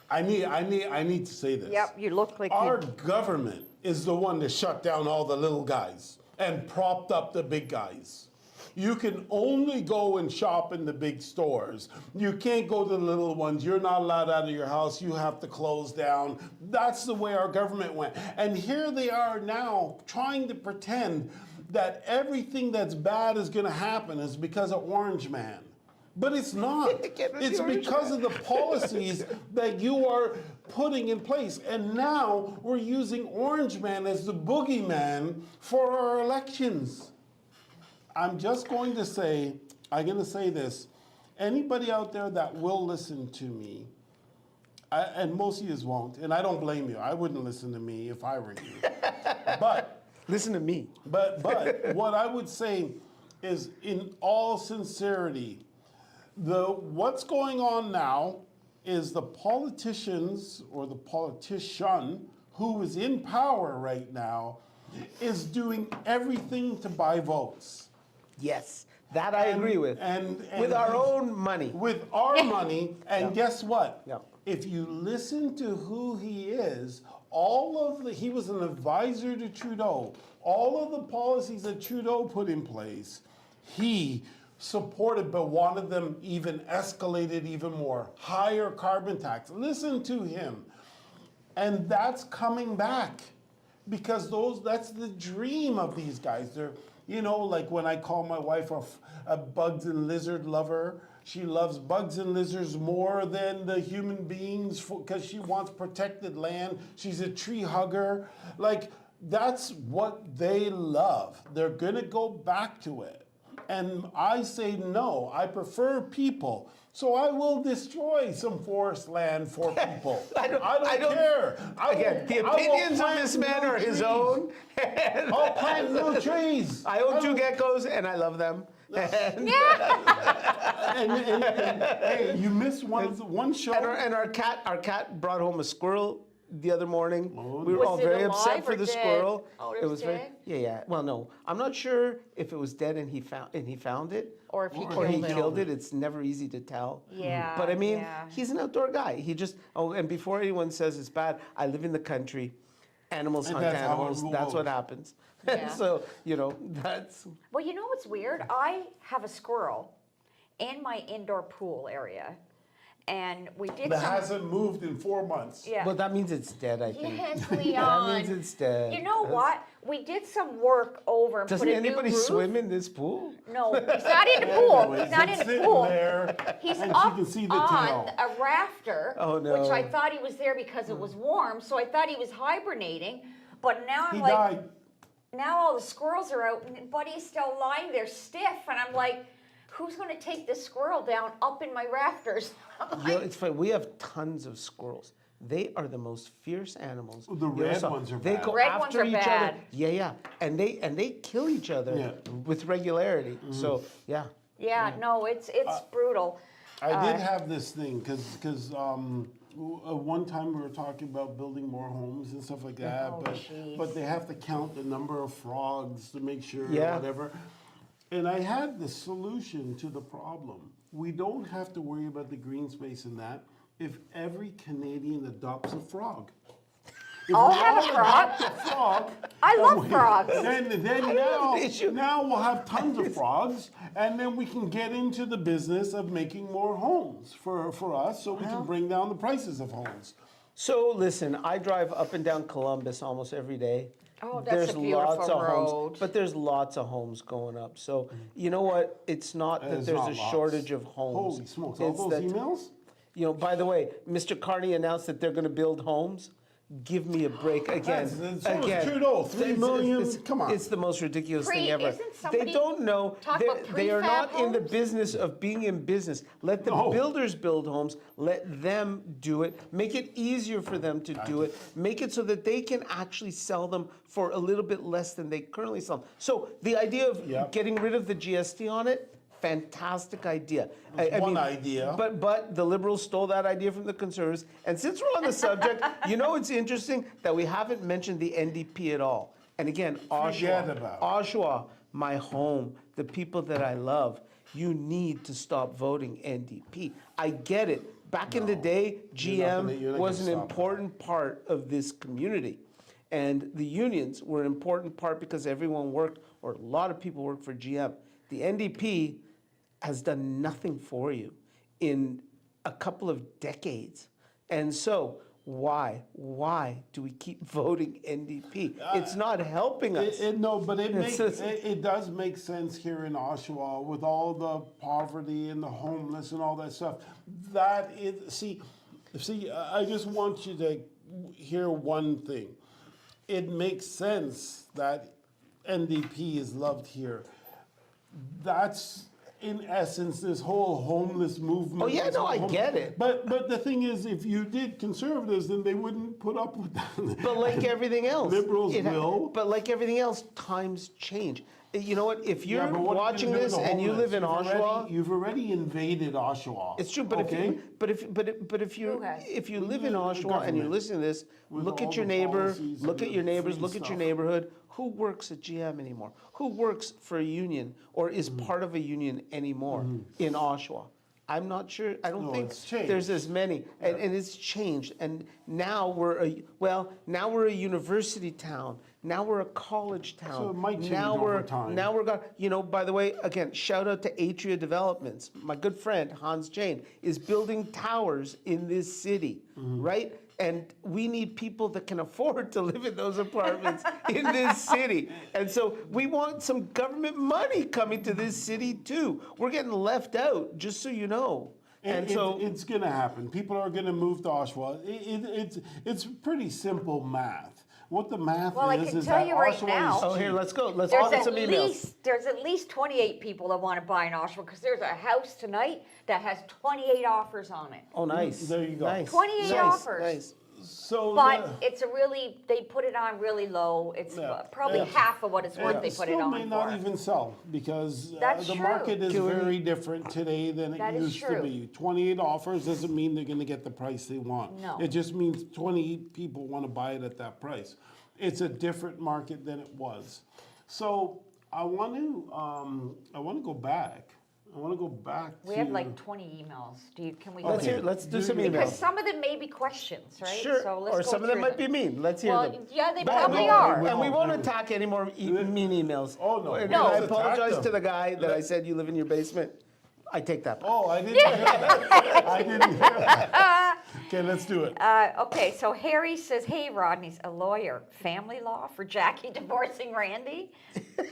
I need to say this. Yep, you look like Our you. government is the one that shut down all the little guys and propped up the big guys. You can only go and shop in the big stores. You can't go to the little ones. You're not allowed out of your house. You have to close down. That's the way our government went. And here they are now trying to pretend that everything that's bad is going to happen is because of Orange Man. But it's not. Get rid of It's the Orange because of the policies that you are putting in place. And now we're using Orange Man as the boogeyman for our elections. I'm just going to say, I'm going to say this. Anybody out there that will listen to me, and most of you won't, and I don't blame you. I wouldn't listen to me if I were you. But Listen to me. but what I would say is, in all sincerity, what's going on now is the politicians or the politician who is in power right now is doing everything to buy votes. Yes, that I agree with. And with our own money. With our money, and guess what? Yeah. If you listen to who he is, he was an advisor to Trudeau. All of the policies that Trudeau put in place, he supported, but wanted them even escalated even more. Higher carbon tax. Listen to him. And that's coming back because that's the dream of these guys. They're, like when I call my wife a bugs and lizard lover, she loves bugs and lizards more than the human beings because she wants protected land. She's a tree hugger. Like, that's what they love. They're going to go back to it. And I say no, I prefer people. So I will destroy some forest land for people. I don't care. Again, the opinions of this man are his own. I'll plant new trees. I own 2 geckos and I love them. And, And hey, you missed one show. and our cat brought home a squirrel the other morning. We were Was all it very alive upset for or the dead? squirrel. Oh, it was dead? Yeah. Well, no, I'm not sure if it was dead and he found it, Or if he or he killed it. killed it. It's never easy to tell. Yeah, But I mean, yeah. he's an outdoor guy. And before anyone says it's bad, I live in the country. Animals And hunt that's how it animals. That's what rolls. happens. Yeah. So that's. Well, you know what's weird? I have a squirrel in my indoor pool area, and we did That some. hasn't moved in 4 months. Yeah. Well, that means it's dead. I think. Yes, That Leon. means it's dead. You know what? We did some work over and Doesn't put a anybody new roof. swim in this pool? No, he's not in the pool. Anyways, He's not it's in the sitting pool. there, He's and up she can see the on tail. a rafter, Oh, no. which I thought he was there because it was warm, so I thought he was hibernating. But now I'm He like, died. now all the squirrels are out, but he's still lying there stiff, and I'm like, who's going to take this squirrel down up in my rafters? It's funny. We have tons of squirrels. They are the most fierce animals. The you ever red saw. ones are They bad. go Red ones after are each bad. other. Yeah. And they kill each other Yeah. with regularity. So yeah. Yeah, no, it's brutal. I did have this thing because one time we were talking about building more homes and stuff like that, Oh, jeez. but they have to count the number of frogs to make sure Yeah. whatever. And I had the solution to the problem. We don't have to worry about the green space in that if every Canadian adopts a frog. If I'll we have a all frog. adopt a frog, I and love frogs. Then now we'll have tons of frogs, and then we can get into the business of making more homes for us, so we can bring down the prices of homes. So listen, I drive up and down Columbus almost every day. Oh, that's a beautiful road. Homes, but there's lots of homes going up. So you know what? It's not that There's there's not a lots. shortage of homes. Holy smokes! All It's those that, emails. you know, by the way, Mr. Carney announced that they're going to build homes. Give me a break again. So is Trudeau, 3 million, come on. It's the most ridiculous thing ever. Isn't They somebody don't know. talk about They are prefab not in the homes? business of being in business. Let the No. builders build homes. Let them do it. Make it easier for them to do it. Make it so that they can actually sell them for a little bit less than they currently sell them. So the idea of Yep. getting rid of the GST on it, fantastic idea. It's one idea. But the Liberals stole that idea from the Conservatives. And since we're on the subject, you know it's interesting that we haven't mentioned the NDP at all. And again, Forget about it. Oshawa, my home, the people that I love, you need to stop voting NDP. I get it. Back in the day, You're not GM gonna was an stop that. important part of this community. And the unions were an important part because everyone worked, or a lot of people worked for GM. The NDP has done nothing for you in a couple of decades. And so why do we keep voting NDP? It's not helping us. No, but It's just- it does make sense here in Oshawa with all the poverty and the homeless and all that stuff. That is, see, I just want you to hear one thing. It makes sense that NDP is loved here. That's in essence this whole homeless movement. Oh, yeah, this no, whole I get it. But the thing is, if you did conservatives, then they wouldn't put up with that. But like everything else. Liberals will. But like everything else, times change. You know what? If Yeah, you're but what are you watching gonna do this with the and you homeless? live in Oshawa, You've already invaded Oshawa. it's true. But okay? if you Who has? if you live in The Oshawa and you're government, listening to this, with look all at your the neighbor, policies look and at your the neighbors, free look at your stuff. neighborhood. Who works at GM anymore? Who works for a union or is Mm-hmm. part of a union anymore in Oshawa? I'm not sure. I don't No, think it's changed. there's as many, and it's changed. And now we're a university town. Now we're a college town. So it might change now over we're time. now we're got. You know, by the way, again, shout out to Atria Developments. My good friend Hans Jane is building towers in this city, Mm-hmm. right? And we need people that can afford to live in those apartments in this city. And so we want some government money coming to this city too. We're getting left out, just so you know. And so it's going to happen. People are going to move to Oshawa. It's pretty simple math. What the math Well, I is can is tell that you right Oshawa now- is oh, here, cheap. let's go. Let's There's get some at emails. there's at least 28 people that want to buy in Oshawa because there's a house tonight that has 28 offers on it. Oh, nice. There you go. Nice. 28 nice. offers. Nice. So But the- it's a really, they put it on really low. It's Yeah. probably Yeah. half of what it's worth and they it put it still on may for. not even sell because That's the true. market is Can we- very different today than That it is used true. to be. 28 offers doesn't mean they're going to get the price they want. No. It just means 20 people want to buy it at that price. It's a different market than it was. So I want to go back. I want to go back We to. have like 20 emails. Can we? Let's go- hear. Let's do Do some you- Because emails. some of them may be questions, right? Sure. So let's Or go some of them through might be mean. Let's hear Well, them. yeah, they No, probably no, are. we And we won't. won't attack any more mean emails. Oh, no. And No. I Let's attack apologize them. to the guy that I said you live in your basement. I take that back. Oh, I didn't hear that. I didn't hear that. Okay, let's do it. Okay, so Harry says, hey, Rodney's a lawyer. Family law for Jackie divorcing Randy? Yay.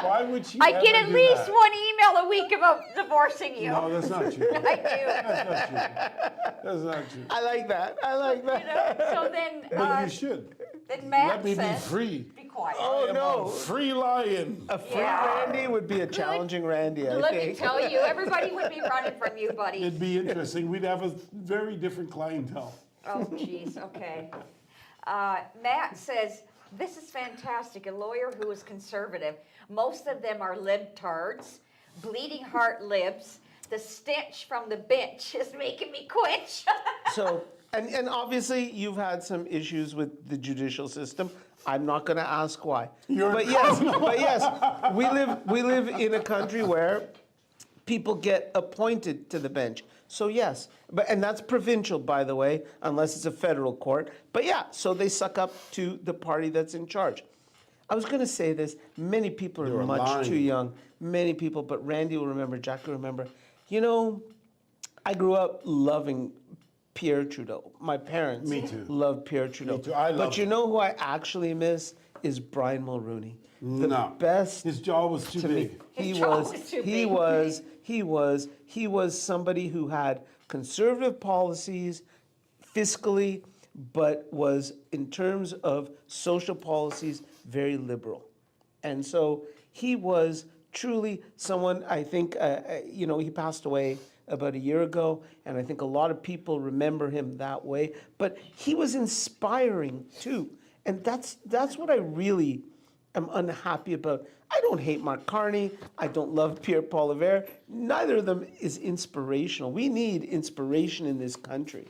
Why would she I ever get at do least that? one email a week about divorcing you. No, that's not true. I do. That's not true. That's not true. I like that. I like that. You know, so then, But you should. then Matt Let me be says, free. be quiet. Oh, I am no. a free lion. A free Yeah. Randy would be a challenging Randy, I Let me think. tell you, everybody would be running from you, buddy. It'd be interesting. We'd have a very different clientele. Oh, jeez, okay. Matt says, this is fantastic, a lawyer who is conservative. Most of them are libtards, bleeding heart libs. The stench from the bench is making me quench. So, and obviously you've had some issues with the judicial system. I'm not going to ask why. You're But yes, we live in a country where people get appointed to the bench. So yes, and that's provincial, by the way, unless it's a federal court. But yeah, so they suck up to the party that's in charge. I was going to say this. Many people are You're much lying. too young. Many people, but Randy will remember, Jack will remember. You know, I grew up loving Pierre Trudeau. My parents Me too. loved Pierre Trudeau. too. I love But you him. know who I actually miss is Brian Mulroney. The No. best His jaw was too to me. big. His jaw was too big. He was somebody who had conservative policies fiscally, but was in terms of social policies very liberal. And so he was truly someone, I think, he passed away about a year ago, and I think a lot of people remember him that way. But he was inspiring too. And that's what I really am unhappy about. I don't hate Mark Carney. I don't love Pierre Poilievre. Neither of them is inspirational. We need inspiration in this country,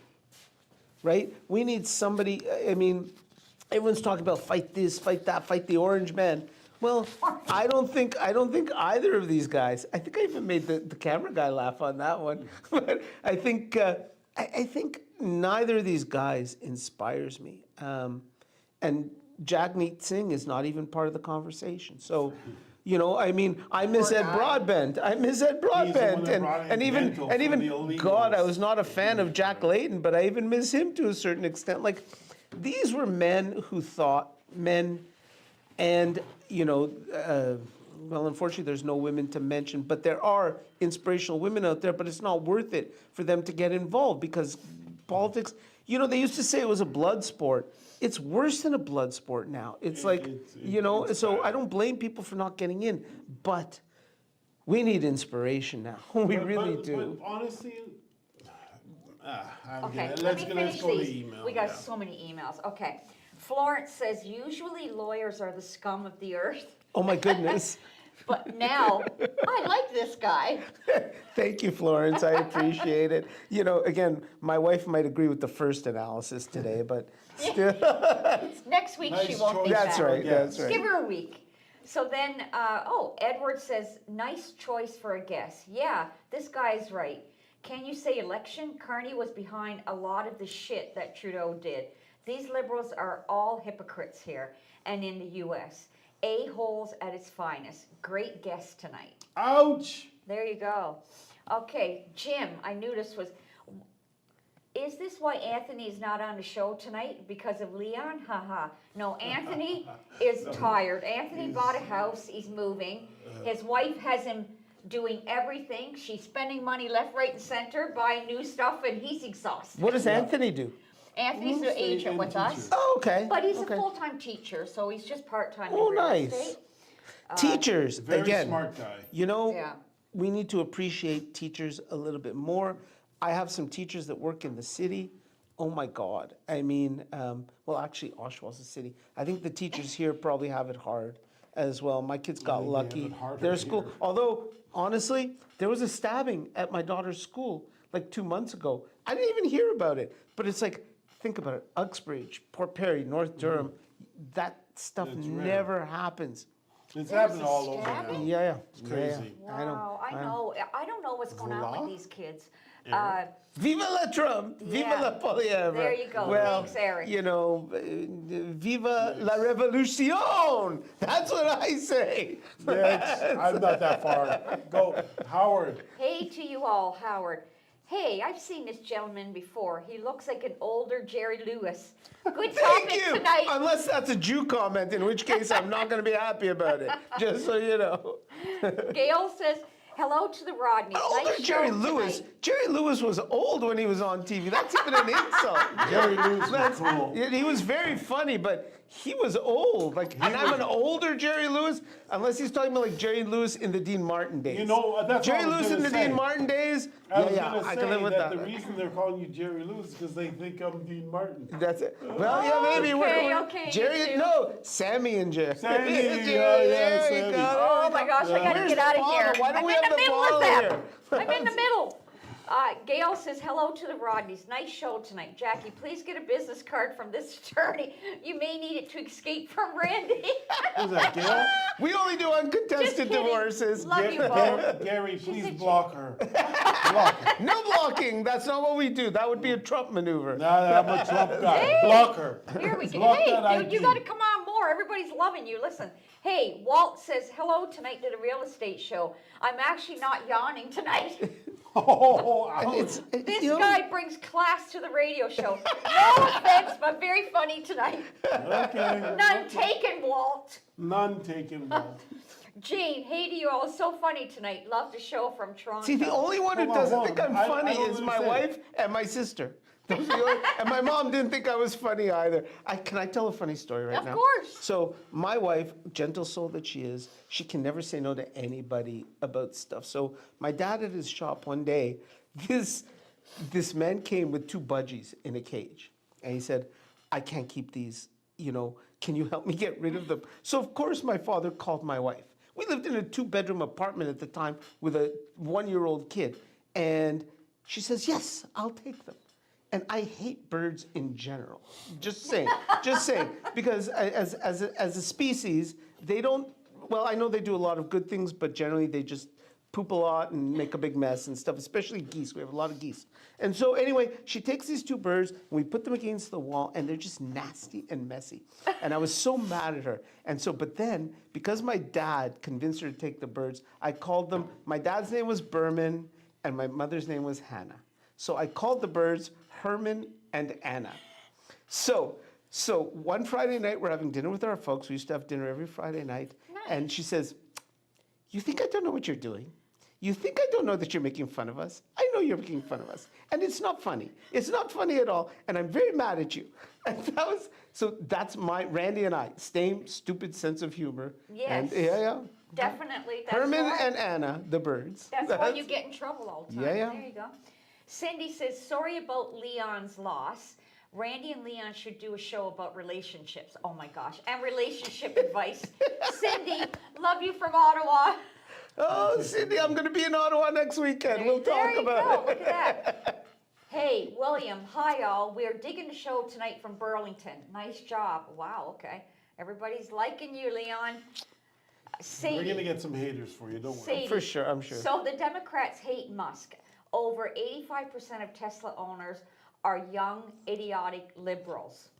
right? We need somebody, I mean, everyone's talking about fight this, fight that, fight the orange man. Well, I don't think either of these guys. I think I even made the camera guy laugh on that one. But I think neither of these guys inspires me. And Jagmeet Singh is not even part of the conversation. So, I mean, I miss Ed Broadbent. I miss Ed Broadbent, that brought in and even dental for the God, I illegals. was not a fan of Jack Layton, but I even miss him to a certain extent. Like, these were men who thought and well, unfortunately, there's no women to mention, but there are inspirational women out there, but it's not worth it for them to get involved because politics, they used to say it was a blood sport. It's worse than a blood sport now. It's like, so I don't blame people for not getting in, but we need inspiration now. We really do. But honestly, Okay, let's finish go to these. email. We got yeah. so many emails. Okay. Florence says, usually lawyers are the scum of the earth, Oh my goodness. but now I like this guy. Thank you, Florence. I appreciate it. Again, my wife might agree with the first analysis today, but still. Next week she Nice won't be choice. back. That's right. Yes. That's Give right. her a week. So then, Edward says, nice choice for a guess. Yeah, this guy's right. Can you say election? Carney was behind a lot of the shit that Trudeau did. These liberals are all hypocrites here and in the U.S. A-holes at its finest. Great guest tonight. Ouch! There you go. Okay, Jim, I knew this was... Is this why Anthony is not on the show tonight? Because of Leon? Haha. No, Anthony is tired. Anthony bought a house. He's moving. His wife has him doing everything. She's spending money left, right, and center, buying new stuff, and he's exhausted. What does Anthony do? Anthony's Real an estate agent and with us. teacher. Oh, okay. But he's okay. a full-time teacher, so he's just part-time Oh, in real nice. estate. Teachers, Very again. smart guy. Yeah. We need to appreciate teachers a little bit more. I have some teachers that work in the city. Oh my God. I mean, actually, Oshawa's a city. I think the teachers here probably have it hard as well. My kids got think they lucky. have it harder Their school, here. although honestly, there was a stabbing at my daughter's school like 2 months ago. I didn't even hear about it. But it's like, think about it. Uxbridge, Port Perry, North Durham, that stuff It's rare. never happens. It's There was happening a all over stabbing? now. Yeah. It's crazy. I know. Wow, I know. I don't know what's going on law? with these kids. Viva la Trump! Viva Yeah. la Poilievre! There you go. Well, Thanks, Eric. Viva la Revolution! That's what I say. Yeah, I'm not that far. Go, Howard. Hey to you all, Howard. Hey, I've seen this gentleman before. He looks like an older Jerry Lewis. Good Thank topic you! tonight. Unless that's a Jew comment, in which case I'm not going to be happy about it. Just so you know. Gail says, hello to the Rodneys. Older Nice Jerry show Lewis. tonight. Jerry Lewis was old when he was on TV. That's even an insult. Jerry Lewis was cool. He was very funny, but he was old. And I'm an older Jerry Lewis, unless he's talking about like Jerry Lewis in the Dean Martin days. That's Jerry what I was Lewis in gonna the say. Dean Martin days. I was Yeah, gonna I say can live with that. the reason they're calling you Jerry Lewis is because they think I'm Dean Martin. That's it. Well, yeah, maybe Okay, you Jerry. two. No, Sammy and Jerry. Sammy, Jerry, yeah, there we Sammy. go. Oh my gosh, I gotta Where's get out the of bottle? here. Why don't I'm we in have the the middle bottle of that. here? I'm in the middle. Gail says, hello to the Rodneys. Nice show tonight. Jackie, please get a business card from this attorney. You may need it to escape from Randy. Who's that, Gail? We only do Just uncontested kidding. divorces. Love you both. Gary, She please said block her. Block her. No blocking. That's not what we do. That would be a Trump maneuver. Now that I'm a Trump guy. Hey. Block her. Here we go. Block Hey, that dude, you ID. got to come on more. Everybody's loving you. Listen. Hey, Walt says, hello tonight to the real estate show. I'm actually not yawning tonight. Oh, It's, This you know, guy brings class to the radio show. No offense, but very funny tonight. okay. None taken, Walt. None taken, Walt. Gene, hey to you all. It's so funny tonight. Love the show from Toronto. See, the only one who Hold on, doesn't hold think on. I'm I funny don't is my understand. wife and my sister. Those are the only- and my mom didn't think I was funny either. Can I tell a funny story right Of now? course. So my wife, gentle soul that she is, she can never say no to anybody about stuff. So my dad at his shop one day, this man came with 2 budgies in a cage, and he said, "I can't keep these. You know, can you help me get rid of them?" So of course my father called my wife. We lived in a 2-bedroom apartment at the time with a 1-year-old kid, and she says, "Yes, I'll take them." And I hate birds in general. Just saying, because as a species, they don't. Well, I know they do a lot of good things, but generally they just poop a lot and make a big mess and stuff. Especially geese. We have a lot of geese. And so anyway, she takes these 2 birds and we put them against the wall, and they're just nasty and messy. And I was so mad at her. And so, but then because my dad convinced her to take the birds, I called them. My dad's name was Berman, and my mother's name was Hannah. So I called the birds Herman and Anna. So one Friday night, we're having dinner with our folks. We used to have dinner every Friday night. And she says, "You think I don't know what you're doing? You think I don't know that you're making fun of us? I know you're making fun of us. And it's not funny. It's not funny at all. And I'm very mad at you." And that's my, Randy and I, same stupid sense of humor. Yes. And yeah. Definitely. That's Herman why, and Anna, the birds. That's why you get in trouble all the time. Yeah. There you go. Cindy says, sorry about Leon's loss. Randy and Leon should do a show about relationships. Oh my gosh. And relationship advice. Cindy, love you from Ottawa. Oh, Cindy, I'm going to be in Ottawa next weekend. We'll talk about Look it. at that. Hey, William, hi all. We're digging the show tonight from Burlington. Nice job. Wow, okay. Everybody's liking you, Leon. Sadie. We're going to get some haters for you, don't worry. Sadie. For sure, I'm sure. So the Democrats hate Musk. Over 85% of Tesla owners are young, idiotic liberals.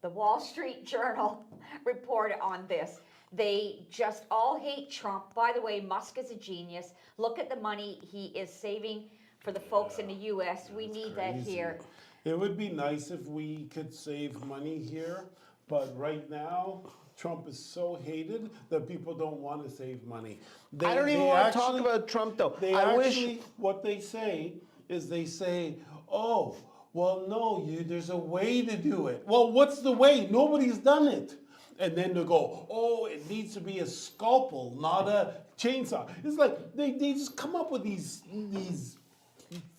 The Wall Street Journal reported on this. They just all hate Trump. By the way, Musk is a genius. Look at the money he is saving for the folks in the U.S. We need that Crazy. here. It would be nice if we could save money here, but right now, Trump is so hated that people don't want to save money. I don't even want to talk actually- about Trump, though. They I actually, wish. what they say is they say, oh, well, no, there's a way to do it. Well, what's the way? Nobody's done it. And then they go, oh, it needs to be a scalpel, not a chainsaw. It's like they just come up with these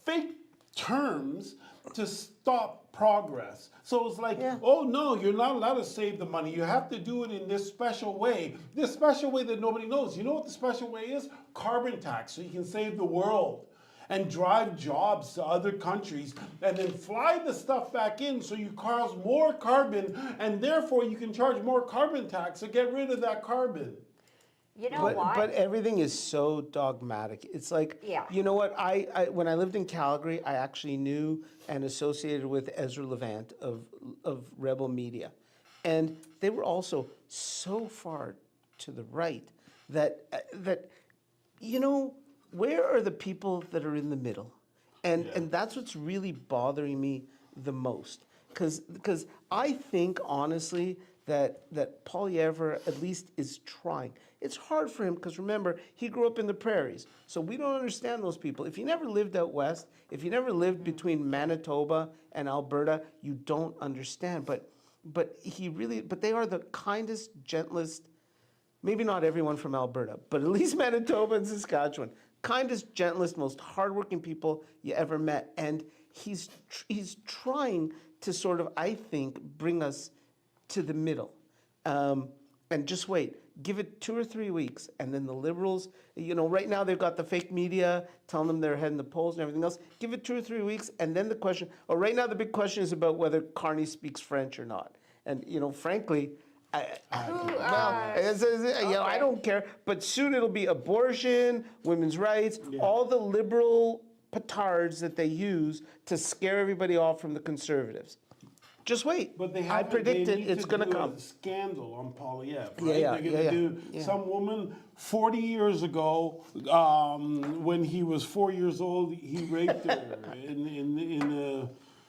fake terms to stop progress. So it's like, Yeah. oh no, you're not allowed to save the money. You have to do it in this special way. This special way that nobody knows. You know what the special way is? Carbon tax, so you can save the world and drive jobs to other countries and then fly the stuff back in so you cause more carbon and therefore you can charge more carbon tax to get rid of that carbon. You know why? But everything is so dogmatic. It's like, Yeah. you know what? I when I lived in Calgary, I actually knew and associated with Ezra Levant of Rebel Media, and they were also so far to the right that you know, where are the people that are in the middle? And that's what's really bothering me the most, because I think honestly that Poilievre at least is trying. It's hard for him because remember, he grew up in the prairies. So we don't understand those people. If you never lived out west, if you never lived between Manitoba and Alberta, you don't understand. But they are the kindest, gentlest, maybe not everyone from Alberta, but at least Manitoba and Saskatchewan, kindest, gentlest, most hardworking people you ever met. And he's trying to sort of, I think, bring us to the middle. And just wait. Give it 2 or 3 weeks, and then the liberals, right now they've got the fake media telling them they're ahead in the polls and everything else. Give it 2 or 3 weeks, and then the question, right now the big question is about whether Carney speaks French or not. And, frankly, I don't care, but soon it'll be abortion, women's rights, all the liberal petards that they use to scare everybody off from the conservatives. Just wait. But they I predict they need it's going to do come. A scandal on Polyev, right? Yeah, They're going to do some woman 40 years ago, when he was 4 years old, he raped her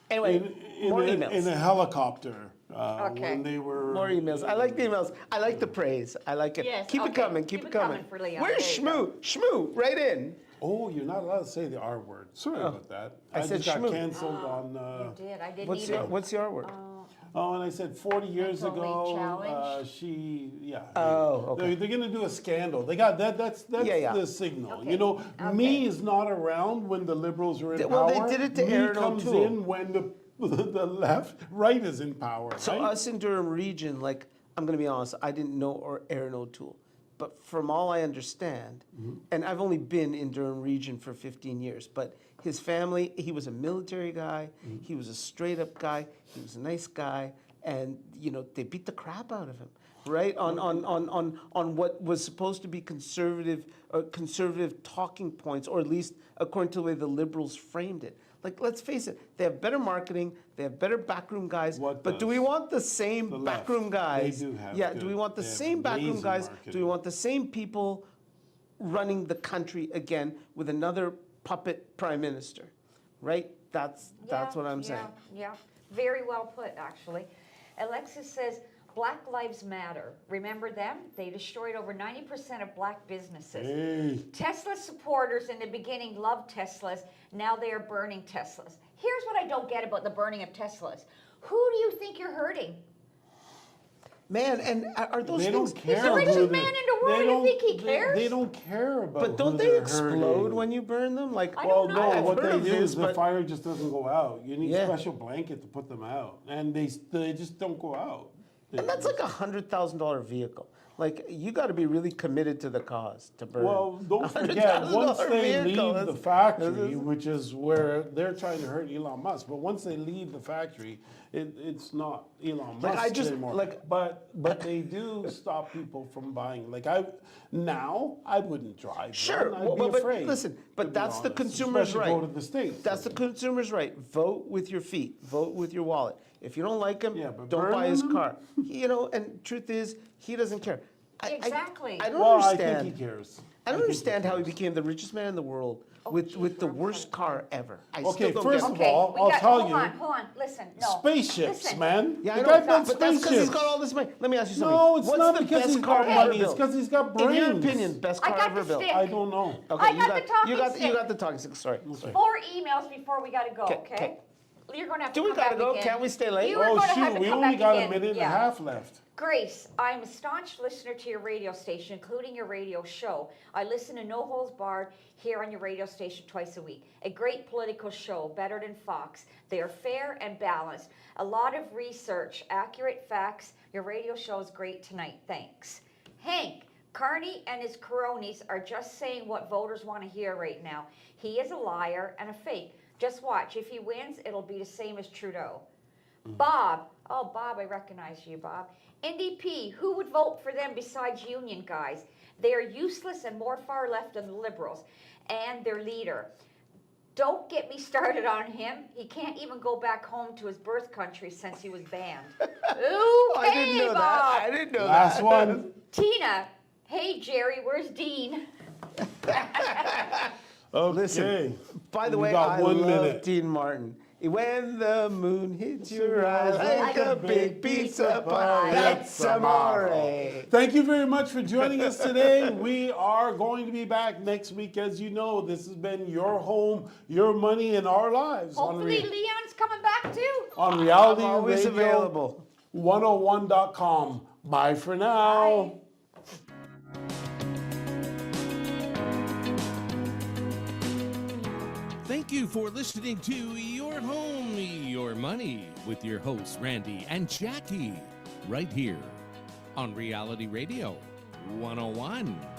Anyway, more emails. in a helicopter. Okay. When they were More emails. I like the emails. I like the praise. I like it. Yes, Keep it okay. coming. Keep it coming. for Leon. Where's There you Shmoo? Shmoo, right in. Oh, you're not allowed to say the R word. Sorry about that. I said just got schmoo. canceled on. You did. I didn't even. What's the R word? Oh, and I said 40 years Mental ago, link challenge? Oh, okay. They're going to do a scandal. They got that. That's the signal. Okay. You know, Okay. me is not around when the liberals are in Well, power. they did it to me Aaron comes O'Toole. in when the right is in power. So right? us in Durham region, I'm going to be honest, I didn't know Aaron O'Toole. But from all I understand, and I've only been in Durham region for 15 years, but his family, he was a military guy, he was a straight up guy, he was a nice guy, and they beat the crap out of him, right? On what was supposed to be conservative talking points, or at least according to the way the liberals framed it. Let's face it, they have better marketing, they have better backroom guys, but do we want the same The backroom left. guys? They do have Yeah, good- do we want the they have same backroom amazing guys? Do marketing. we want the same people running the country again with another puppet prime minister? Right? That's what I'm saying. Yeah, very well put, actually. Alexis says, Black Lives Matter. Remember them? They destroyed over 90% of black businesses. Hey. Tesla supporters in the beginning loved Teslas. Now they are burning Teslas. Here's what I don't get about the burning of Teslas. Who do you think you're hurting? Man, and are those They things? don't care. He's the richest who man in the world. they You don't- think he cares? They don't care about. But don't who they they're explode hurting. when you burn them? I Well, don't know. no. I've What heard they of do this, is the but- fire just doesn't go out. You need Yeah. a special blanket to put them out, and they just don't go out. And that's like $100,000 vehicle. You got to be really committed to the cause to burn. Well, don't forget, $100,000 once they vehicle, leave the that's- factory, which is where they're trying to hurt Elon Musk, but once they leave the factory, it's not Elon Musk I just- anymore. like- but they do stop people from buying. I wouldn't drive. Sure, one. I'd be but afraid. listen, to but be that's the honest, consumer's especially right. Go to the States. That's the consumer's right. Vote with your feet. Vote with your wallet. If you don't like him, Yeah, but don't buy his burning car. And truth is, he doesn't care. Exactly. I don't Well, understand. I think he cares. I don't think understand how he cares. became the richest man in the world with the worst car ever. I Okay, still don't first get of it. Okay, all, we I'll got, tell hold you. on, listen, no. Spaceships, Listen. man. Yeah, I the know, guy built but that's because he's spaceships. got all this money. Let me ask you something. No, it's What's not the because best he's car got ever money. It's built? because he's got In your brains. opinion, best I car got ever the built. stick. I don't know. Okay, I you got got the talking you got stick. the talking stick. Sorry. 4 emails before we gotta go, Okay, okay? You're gonna have to Do we come back gotta go? again. Can't we stay late? You are Oh gonna have shoot, to we come only back got again. a minute and a Yeah. half left. Grace, I'm a staunch listener to your radio station, including your radio show. I listen to No Holds Barred here on your radio station twice a week. A great political show, better than Fox. They are fair and balanced. A lot of research, accurate facts. Your radio show is great tonight. Thanks. Hank, Carney and his cronies are just saying what voters want to hear right now. He is a liar and a fake. Just watch. If he wins, it'll be the same as Trudeau. Bob, oh Bob, I recognize you, Bob. NDP, who would vote for them besides union guys? They are useless and more far left than the Liberals and their leader. Don't get me started on him. He can't even go back home to his birth country since he was banned. Ooh, I didn't know Bob. that. I didn't know Last that. one. Tina, hey Jerry, where's Dean? Okay. Listen, by the We way, got I 1 love minute. Dean Martin. When the moon hits your eyes like a big pizza pie, that's amore. Thank you very much for joining us today. We are going to be back next week. As you know, this has been your home, your money, and our lives. Hopefully Leon's coming back too. On Reality I'm always Radio available. 101.com. Bye for now. Bye. Thank you for listening to Your Home, Your Money with your hosts, Randy and Jackie, right here on Reality Radio 101.